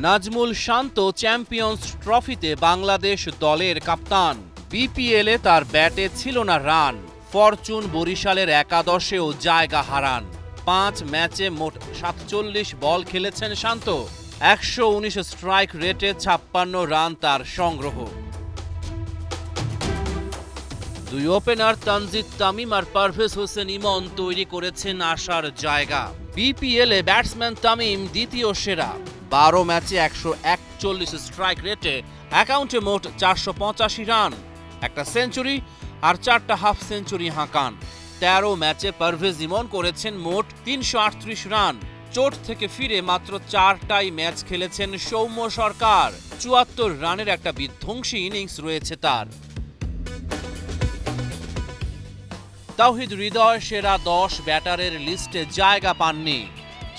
নাজমুল শান্ত champions ট্রফিতে বাংলাদেশ দলের কাপ্তান। বিপিএলে তার ব্যাটে ছিল না রান, ফরচুন বরিশালের একাদশেও জায়গা হারান। 5 ম্যাচে মোট 47 বল খেলেছেন শান্ত। 119 স্ট্রাইক রেটে 56 রান তার সংগ্রহ। দুই ওপেনার তানজিদ তামিম আর পারভেজ হোসেন ইমন তৈরি করেছেন আশার জায়গা। বিপিএলে ব্যাটসম্যান তামিম দ্বিতীয় সেরা। 12 ম্যাচে 141 স্ট্রাইক রেটে অ্যাকাউন্টে মোট 485 রান, একটা সেঞ্চুরি আর 4টা হাফ সেঞ্চুরি হাঁকান। 13 ম্যাচে পারভেজ ইমন করেছেন মোট 338 রান। চোট থেকে ফিরে মাত্র 4টাই ম্যাচ খেলেছেন সৌম্য সরকার। 74 রানের একটা বিধ্বংসী ইনিংস রয়েছে তার। তাওহিদ হৃদয় সেরা 10 ব্যাটারের লিস্টে জায়গা পাননি।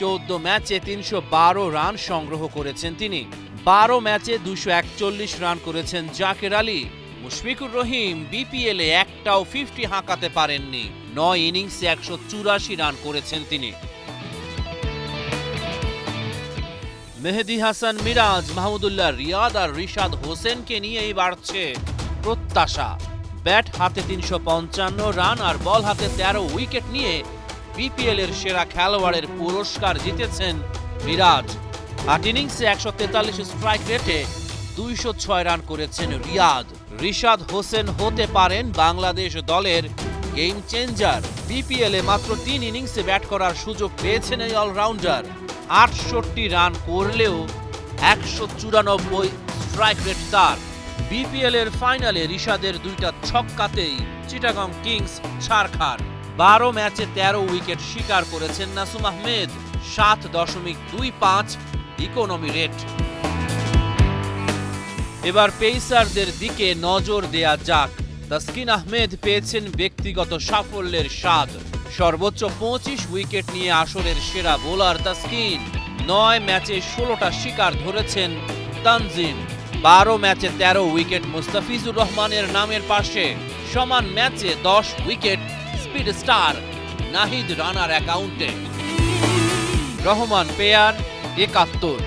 14 ম্যাচে 312 রান সংগ্রহ করেছেন তিনি। 12 ম্যাচে 241 রান করেছেন জাকের আলী। মুশফিকুর রহিম বিপিএলে একটাও 50 হাঁকাতে পারেননি। 9 ইনিংসে 184 রান করেছেন তিনি। মেহেদী হাসান মিরাজ, মাহমুদুল্লাহ রিয়াদ আর রিশাদ হোসেনকে নিয়েই বাড়ছে প্রত্যাশা। ব্যাট হাতে 355 রান আর বল হাতে 13 উইকেট নিয়ে বিপিএল এর সেরা খেলোয়াড়ের পুরস্কার জিতেছেন মিরাজ। 8 ইনিংসে 143 স্ট্রাইক রেটে 206 রান করেছেন রিয়াদ। রিশাদ হোসেন হতে পারেন বাংলাদেশ দলের গেম চেঞ্জার। বিপিএলে মাত্র 3 ইনিংসে ব্যাট করার সুযোগ পেয়েছেন এই অলরাউন্ডার। 68 রান করলেও 194 স্ট্রাইক রেট তার। বিপিএল এর ফাইনালে রিশাদের 2টা ছক্কাতেই চিটাগং কিংস ছারখার। 12 ম্যাচে 13 উইকেট শিকার করেছেন নাসুম আহমেদ। 7.25 economy rate. এবার পেসারদের দিকে নজর দেয়া যাক। তাসকিন আহমেদ পেয়েছেন ব্যক্তিগত সাফল্যের স্বাদ। সর্বোচ্চ 25 উইকেট নিয়ে আসরের সেরা বোলার তাসকিন। 9 ম্যাচে 16টা শিকার ধরেছেন তানজিম। 12 ম্যাচে 13 উইকেট মুস্তাফিজুর রহমানের নামের পাশে। সমান ম্যাচে 10 উইকেট স্পিড স্টার নাহিদ রানার অ্যাকাউন্টে। রহমান পেয়ার 71।